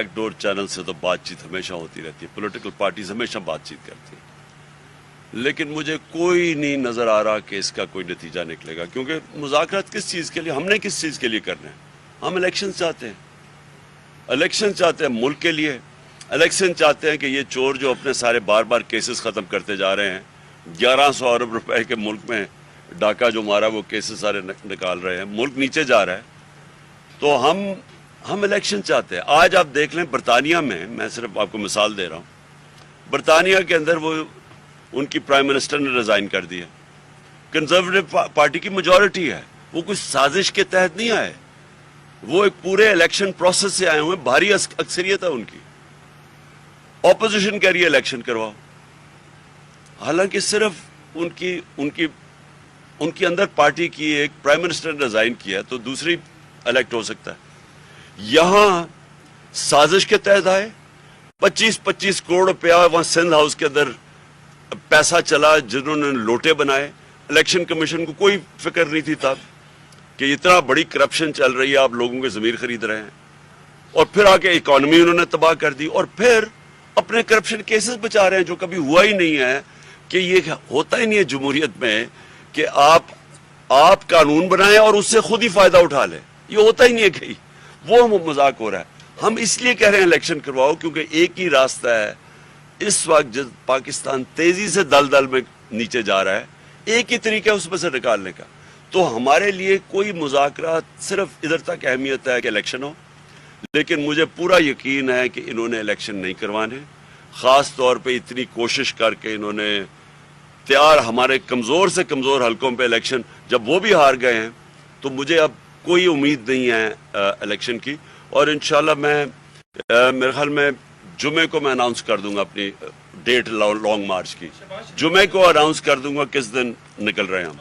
Back door channel سے تو بات چیت ہمیشہ ہوتی رہتی ہے، پولیٹیکل پارٹیز ہمیشہ بات چیت کرتی ہیں، لیکن مجھے کوئی نہیں نظر آ رہا کہ اس کا کوئی نتیجہ نکلے گا، کیونکہ مذاکرات کس چیز کے لیے، ہم نے کس چیز کے لیے کرنا ہے؟ ہم الیکشن چاہتے ہیں، الیکشن چاہتے ہیں ملک کے لیے، الیکشن چاہتے ہیں کہ یہ چور جو اپنے سارے بار بار کیسز ختم کرتے جا رہے ہیں، 1100 ارب روپے کے ملک میں ڈاکہ جو مارا وہ کیسز سارے نکال رہے ہیں، ملک نیچے جا رہا ہے، تو ہم الیکشن چاہتے ہیں۔ آج آپ دیکھ لیں برطانیہ میں صرف آپ کو مثال دے رہا ہوں، برطانیہ کے اندر وہ ان کی پرائم منسٹر نے ریزائن کر دیا، کنزرویٹو پارٹی کی میجورٹی ہے، وہ کچھ سازش کے تحت نہیں آئے، وہ ایک پورے الیکشن پروسیس سے آئے ہوئے، بھاری اکثریت ہے ان کی، اپوزیشن کہہ رہی ہے الیکشن کرواؤ، حالانکہ صرف ان کی اندر پارٹی کی ایک پرائم منسٹر نے ریزائن کیا ہے تو دوسری الیکٹ ہو سکتا ہے۔ یہاں سازش کے تحت آئے، 25 کروڑ روپیہ وہاں سندھ ہاؤس کے اندر پیسہ چلا، جنہوں نے لوٹے بنائے، الیکشن کمیشن کو کوئی فکر نہیں تھی تب کہ اتنا بڑی کرپشن چل رہی ہے، آپ لوگوں کے ضمیر خرید رہے ہیں، اور پھر آ کے اکانومی انہوں نے تباہ کر دی، اور پھر اپنے کرپشن کیسز بچا رہے ہیں جو کبھی ہوا ہی نہیں ہے، کہ یہ ہوتا ہی نہیں ہے جمہوریت میں کہ آپ قانون بنائیں اور اس سے خود ہی فائدہ اٹھا لیں، یہ ہوتا ہی نہیں ہے کہیں، وہ مذاق ہو رہا ہے۔ ہم اس لیے کہہ رہے ہیں الیکشن کرواؤ کیونکہ ایک ہی راستہ ہے اس وقت جب پاکستان تیزی سے دلدل میں نیچے جا رہا ہے، ایک ہی طریقہ ہے اس میں سے نکالنے کا، تو ہمارے لیے کوئی مذاکرات صرف ادھر تک اہمیت ہے کہ الیکشن ہو، لیکن مجھے پورا یقین ہے کہ انہوں نے الیکشن نہیں کروانے، خاص طور پہ اتنی کوشش کر کے انہوں نے ہمارے کمزور سے کمزور حلقوں پہ الیکشن، جب وہ بھی ہار گئے ہیں تو مجھے اب کوئی امید نہیں ہے الیکشن کی، اور انشاءاللہ میرے خیال میں جمعے کو میں اناؤنس کر دوں گا اپنی ڈیٹ لانگ مارچ کی، جمعے کو اناؤنس کر دوں گا کس دن نکل رہے ہیں ہم۔